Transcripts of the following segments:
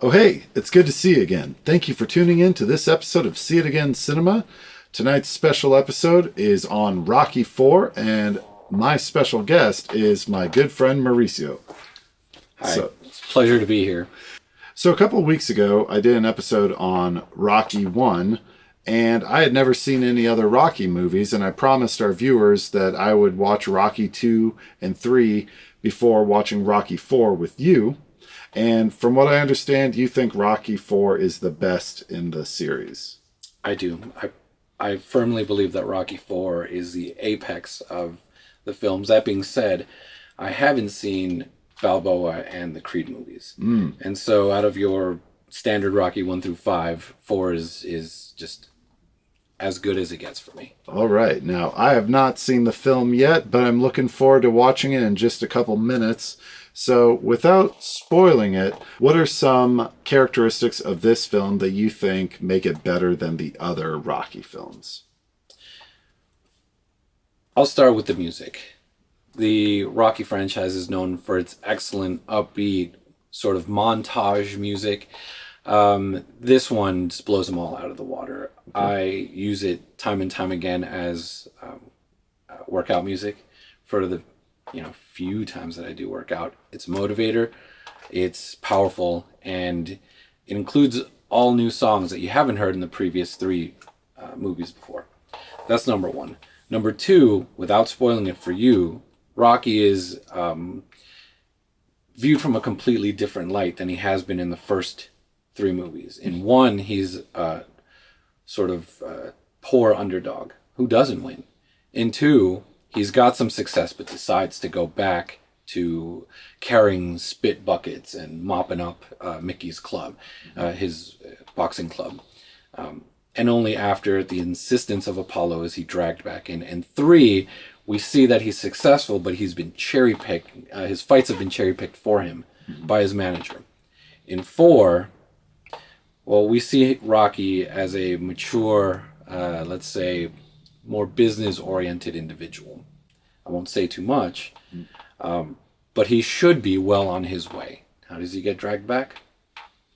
Oh, hey, it's good to see you again. Thank you for tuning in to this episode of See It Again Cinema. Tonight's special episode is on Rocky 4, and my special guest is my good friend Mauricio. Hi, it's a pleasure to be here. So a couple of weeks ago, I did an episode on Rocky 1, and I had never seen any other Rocky movies, and I promised our viewers that I would watch Rocky 2 and 3 before watching Rocky 4 with you. And from what I understand, you think Rocky 4 is the best in the series. I do. I firmly believe that Rocky 4 is the apex of the films. That being said, I haven't seen Balboa and the Creed movies. And so out of your standard Rocky 1 through 5, 4 is just as good as it gets for me. All right. Now, I have not seen the film yet, but I'm looking forward to watching it in just a couple minutes. So, without spoiling it, what are some characteristics of this film that you think make it better than the other Rocky films? I'll start with the music. The Rocky franchise is known for its excellent, upbeat, sort of montage music. This one just blows them all out of the water. I use it time and time again as workout music for the few times that I do work out. It's a motivator, it's powerful, and it includes all new songs that you haven't heard in the previous three movies before. That's number one. Number two, without spoiling it for you, Rocky is viewed from a completely different light than he has been in the first three movies. In one, he's a sort of poor underdog who doesn't win. In two, he's got some success but decides to go back to carrying spit buckets and mopping up Mickey's club, his boxing club. And only after the insistence of Apollo is he dragged back in. And three, we see that he's successful, but he's been cherry-picked. His fights have been cherry-picked for him by his manager. In four, well, we see Rocky as a mature, let's say, more business-oriented individual. I won't say too much, but he should be well on his way. How does he get dragged back?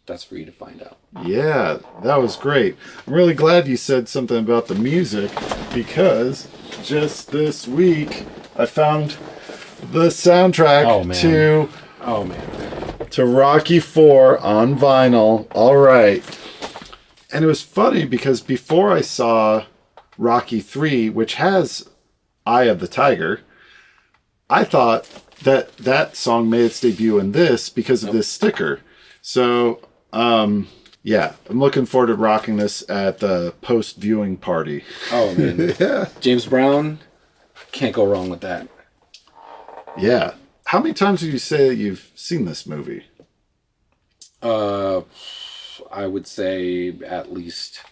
That's for you to find out. Yeah, that was great. I'm really glad you said something about the music because just this week I found the soundtrack to Rocky 4 on vinyl. All right. And it was funny because before I saw Rocky 3, which has Eye of the Tiger, I thought that song made its debut in this because of this sticker. So, yeah, I'm looking forward to rocking this at the post-viewing party. Oh, man. Yeah. James Brown, can't go wrong with that. Yeah. How many times would you say that you've seen this movie? I would say at least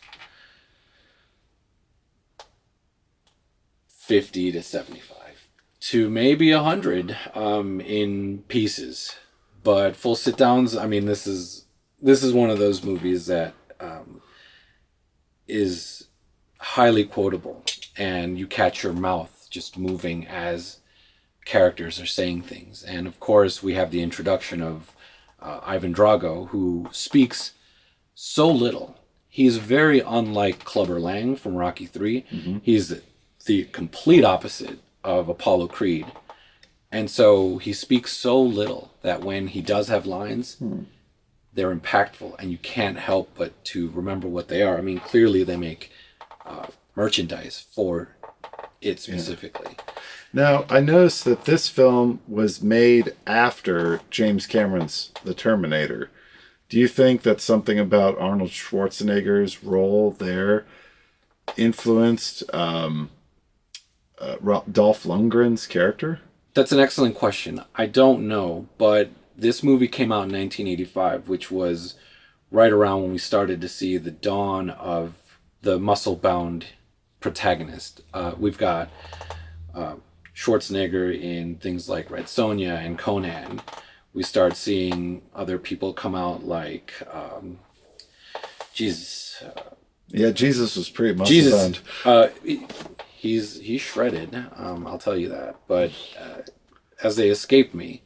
50 to 75 to maybe 100 in pieces. But full sit downs, I mean, this is one of those movies that is highly quotable, and you catch your mouth just moving as characters are saying things. And of course, we have the introduction of Ivan Drago, who speaks so little. He's very unlike Clubber Lang from Rocky 3. Mm-hmm. He's the complete opposite of Apollo Creed. And so he speaks so little that when he does have lines, they're impactful, and you can't help but to remember what they are. I mean, clearly they make merchandise for it specifically. Yeah. Now, I noticed that this film was made after James Cameron's The Terminator. Do you think that something about Arnold Schwarzenegger's role there influenced Dolph Lundgren's character? That's an excellent question. I don't know, but this movie came out in 1985, which was right around when we started to see the dawn of the muscle-bound protagonist. We've got Schwarzenegger in things like Red Sonja and Conan. We start seeing other people come out like Jesus. Yeah, Jesus was pretty muscle-bound. He's shredded. I'll tell you that. But as they escape me,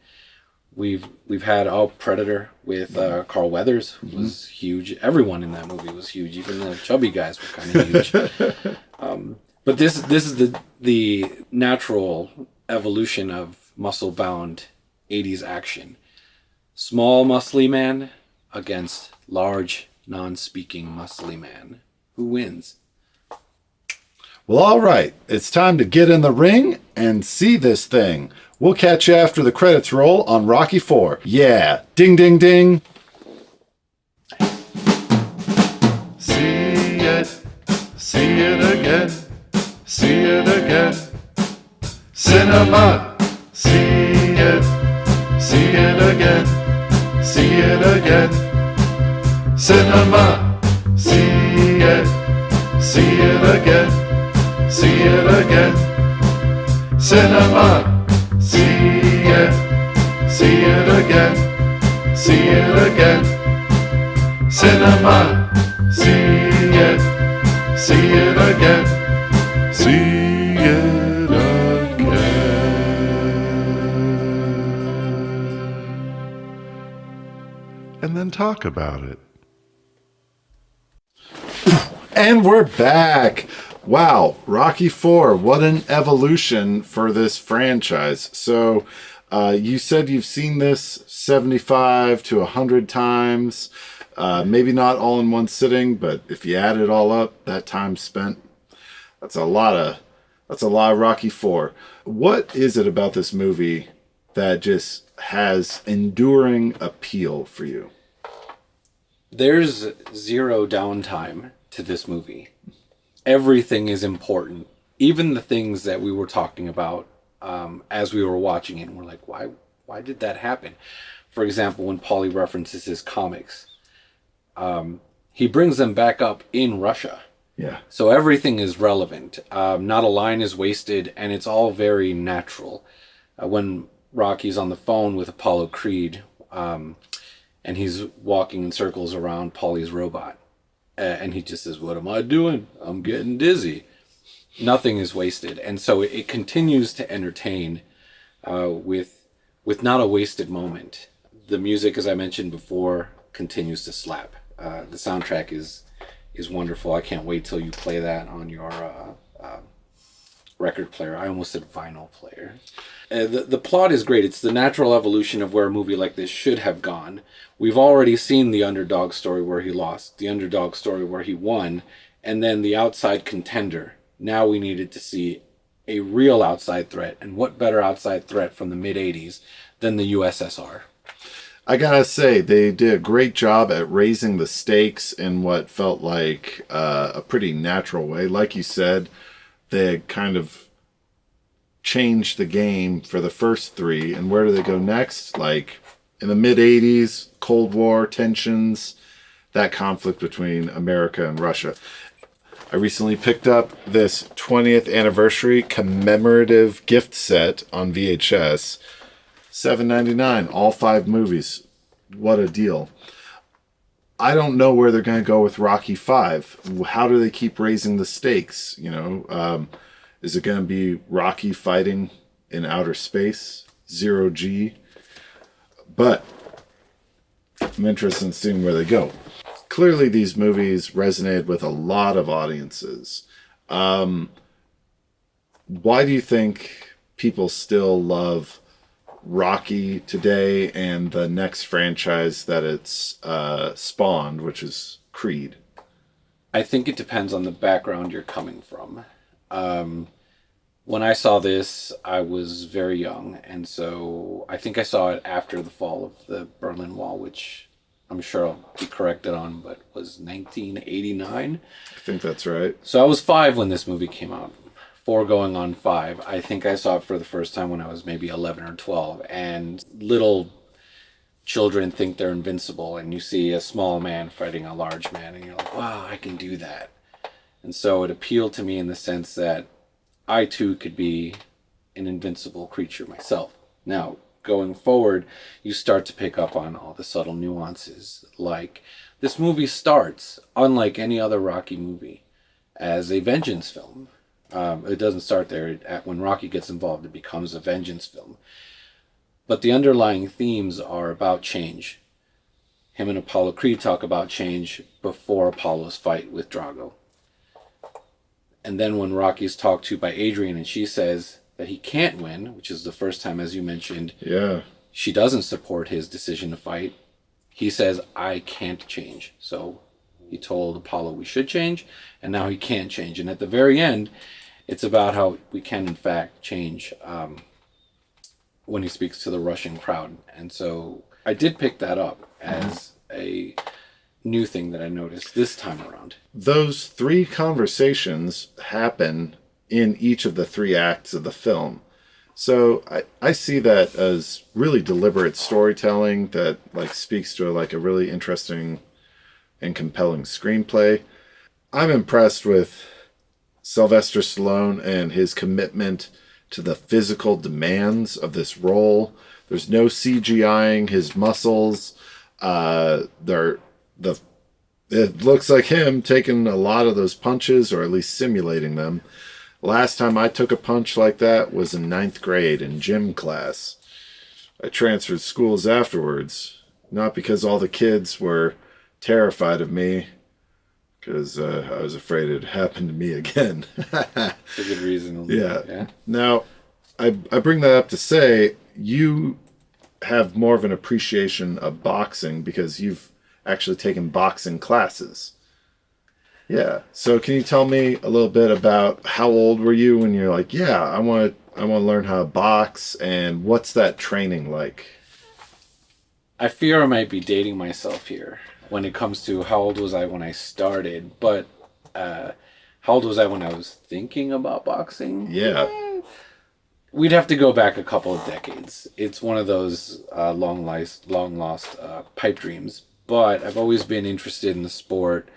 We've had Predator with Carl Weathers, who was huge. Everyone in that movie was huge. Even the chubby guys were kind of huge. But this is the natural evolution of muscle bound 80s action. Small muscly man against large non-speaking muscly man. Who wins? Well, all right. It's time to get in the ring and see this thing. We'll catch you after the credits roll on Rocky 4. Yeah. Ding, ding, ding. See it again, see it again. Cinema, see it again, see it again. Cinema, see it again, see it again. Cinema, see it again, see it again. Cinema, see it again, see it again. And then talk about it. And we're back. Wow, Rocky 4, what an evolution for this franchise. So, you said you've seen this 75 to 100 times. Maybe not all in one sitting, but if you add it all up, that time spent, that's a lot of Rocky 4. What is it about this movie that just has enduring appeal for you? There's zero downtime to this movie. Everything is important. Even the things that we were talking about as we were watching it, and we're like, why did that happen? For example, when Paulie references his comics, he brings them back up in Russia. Yeah. So everything is relevant. Not a line is wasted, and it's all very natural. When Rocky's on the phone with Apollo Creed, and he's walking in circles around Paulie's robot, and he just says, "What am I doing? I'm getting dizzy." Nothing is wasted, and so it continues to entertain with not a wasted moment. The music, as I mentioned before, continues to slap. The soundtrack is wonderful. I can't wait till you play that on your record player. I almost said vinyl player. The plot is great. It's the natural evolution of where a movie like this should have gone. We've already seen the underdog story where he lost, the underdog story where he won, and then the outside contender. Now we needed to see a real outside threat, and what better outside threat from the mid-'80s than the USSR? I gotta say, they did a great job at raising the stakes in what felt like a pretty natural way. Like you said, they kind of changed the game for the first three. And where do they go next? Like in the mid-'80s, Cold War tensions, that conflict between America and Russia. I recently picked up this 20th anniversary commemorative gift set on VHS. $7.99, all 5 movies. What a deal. I don't know where they're going to go with Rocky 5. How do they keep raising the stakes? You know, is it going to be Rocky fighting in outer space? 0G? But I'm interested in seeing where they go. Clearly, these movies resonated with a lot of audiences. Why do you think people still love Rocky today and the next franchise that it's spawned, which is Creed? I think it depends on the background you're coming from. When I saw this, I was very young, and so I think I saw it after the fall of the Berlin Wall, which I'm sure I'll be corrected on, but was 1989. I think that's right. So I was 5 when this movie came out. 4 going on 5. I think I saw it for the first time when I was maybe 11 or 12. And little children think they're invincible. And you see a small man fighting a large man. And you're like, wow, I can do that. And so it appealed to me in the sense that I too could be an invincible creature myself. Now, going forward, you start to pick up on all the subtle nuances. Like, this movie starts, unlike any other Rocky movie, as a vengeance film. It doesn't start there. When Rocky gets involved, it becomes a vengeance film. But the underlying themes are about change. Him and Apollo Creed talk about change before Apollo's fight with Drago. And then when Rocky's talked to by Adrian and she says that he can't win, which is the first time, as you mentioned, Yeah. she doesn't support his decision to fight, he says, I can't change. So he told Apollo we should change, and now he can't change. And at the very end, it's about how we can, in fact, change when he speaks to the Russian crowd. And so I did pick that up as a new thing that I noticed this time around. Those 3 conversations happen in each of the 3 acts of the film. So I see that as really deliberate storytelling that like speaks to like a really interesting and compelling screenplay. I'm impressed with Sylvester Stallone and his commitment to the physical demands of this role. There's no CGIing his muscles. It looks like him taking a lot of those punches, or at least simulating them. Last time I took a punch like that was in 9th grade in gym class. I transferred schools afterwards, not because all the kids were terrified of me, because I was afraid it happened to me again. That's a good reason. Yeah. Now, I bring that up to say you have more of an appreciation of boxing because you've actually taken boxing classes. Yeah. So can you tell me a little bit about how old were you when you're like, yeah, I want to learn how to box, and what's that training like? I fear I might be dating myself here when it comes to how old was I when I started, but how old was I when I was thinking about boxing? Yeah. We'd have to go back a couple of decades. It's one of those long lost pipe dreams, but I've always been interested in the sport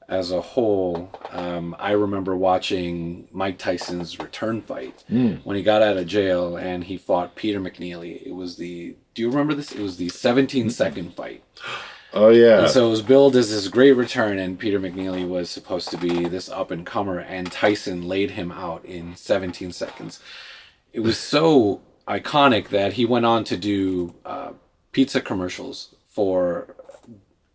as a whole. I remember watching Mike Tyson's return fight when he got out of jail and he fought Peter McNeely. Do you remember this? It was the 17-second fight. Oh, yeah. And so it was billed as this great return, and Peter McNeely was supposed to be this up-and-comer, and Tyson laid him out in 17 seconds. It was so iconic that he went on to do pizza commercials for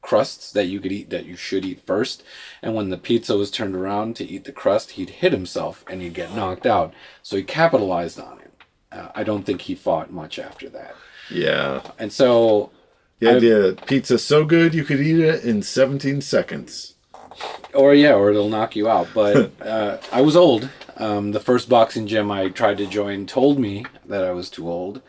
crusts that you could eat, that you should eat first. And when the pizza was turned around to eat the crust, he'd hit himself and he'd get knocked out. So he capitalized on it. I don't think he fought much after that. Yeah. And so the idea that pizza's so good you could eat it in 17 seconds. Or it'll knock you out. But I was old. The first boxing gym I tried to join told me that I was too old.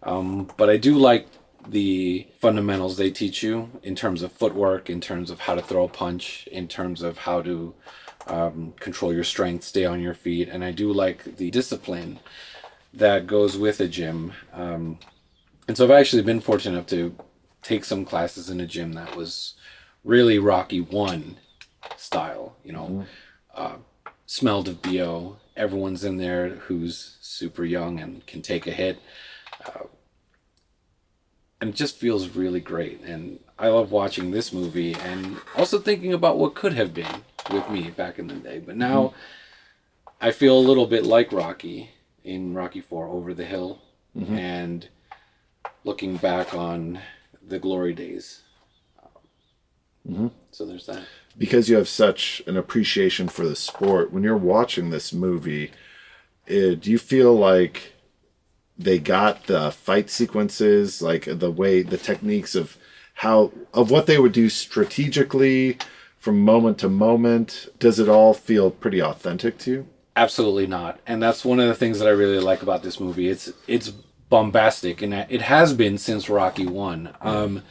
But I do like the fundamentals they teach you in terms of footwork, in terms of how to throw a punch, in terms of how to control your strength, stay on your feet. And I do like the discipline that goes with a gym. And so I've actually been fortunate enough to take some classes in a gym that was really Rocky 1 style, smelled of BO. Everyone's in there who's super young and can take a hit. And it just feels really great. And I love watching this movie and also thinking about what could have been with me back in the day. But now I feel a little bit like Rocky in Rocky 4 Over the Hill, and looking back on the glory days. So there's that. Because you have such an appreciation for the sport, when you're watching this movie, do you feel like they got the fight sequences, like the techniques of what they would do strategically from moment to moment? Does it all feel pretty authentic to you? Absolutely not. And that's one of the things that I really like about this movie. It's bombastic, and it has been since Rocky 1.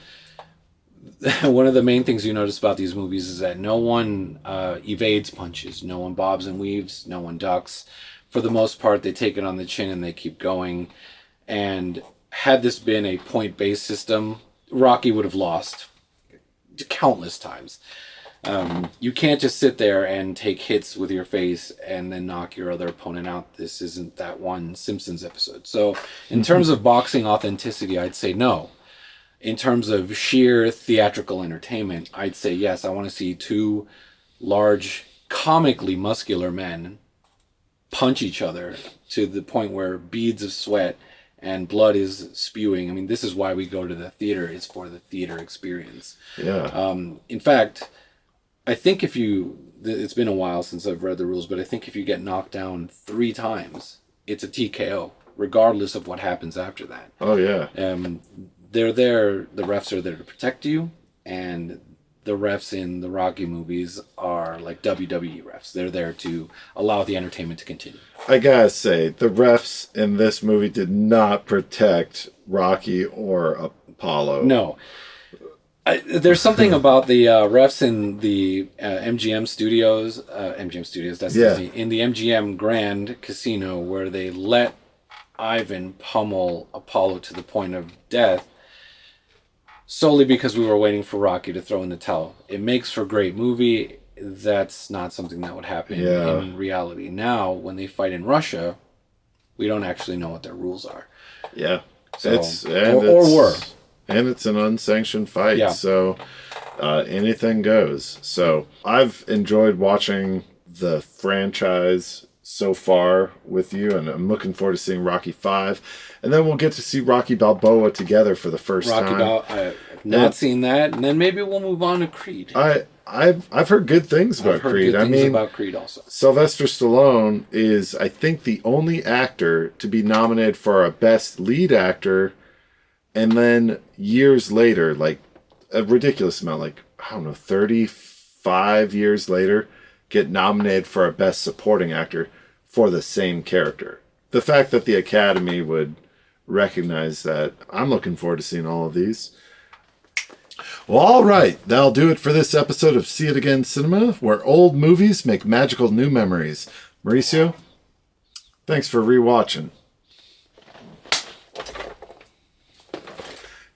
One of the main things you notice about these movies is that no one evades punches, no one bobs and weaves, no one ducks. For the most part, they take it on the chin and they keep going. And had this been a point-based system, Rocky would have lost countless times. You can't just sit there and take hits with your face and then knock your other opponent out. This isn't that one Simpsons episode. So in terms of boxing authenticity, I'd say no. In terms of sheer theatrical entertainment, I'd say yes. I want to see two large, comically muscular men punch each other to the point where beads of sweat and blood is spewing. I mean, this is why we go to the theater, is for the theater experience. Yeah. In fact, I think it's been a while since I've read the rules, but I think if you get knocked down 3 times, it's a TKO, regardless of what happens after that. Oh, yeah. The refs are there to protect you, and the refs in the Rocky movies are like WWE refs. They're there to allow the entertainment to continue. I gotta say, the refs in this movie did not protect Rocky or Apollo. No. There's something about the refs in the MGM Studios, that's Disney, in the MGM Grand Casino, where they let Ivan pummel Apollo to the point of death, solely because we were waiting for Rocky to throw in the towel. It makes for a great movie. That's not something that would happen in reality. Now, when they fight in Russia, we don't actually know what their rules are. Yeah. So, or were. And it's an unsanctioned fight, so anything goes. So I've enjoyed watching the franchise so far with you, and I'm looking forward to seeing Rocky 5. And then we'll get to see Rocky Balboa together for the first time. I've not seen that, and then maybe we'll move on to Creed. I've heard good things about Creed. About Creed also. Sylvester Stallone is, I think, the only actor to be nominated for a Best Lead Actor, and then years later, like a ridiculous amount, like, I don't know, 35 years later, get nominated for a Best Supporting Actor for the same character. The fact that the Academy would recognize that, I'm looking forward to seeing all of these. Well, all right, that'll do it for this episode of See It Again Cinema, where old movies make magical new memories. Mauricio, thanks for rewatching.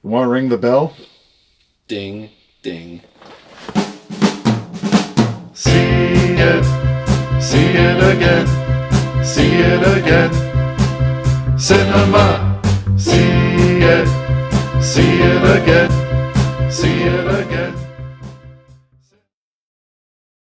You want to ring the bell? Ding, ding. See it again, see it again. Cinema, see it again.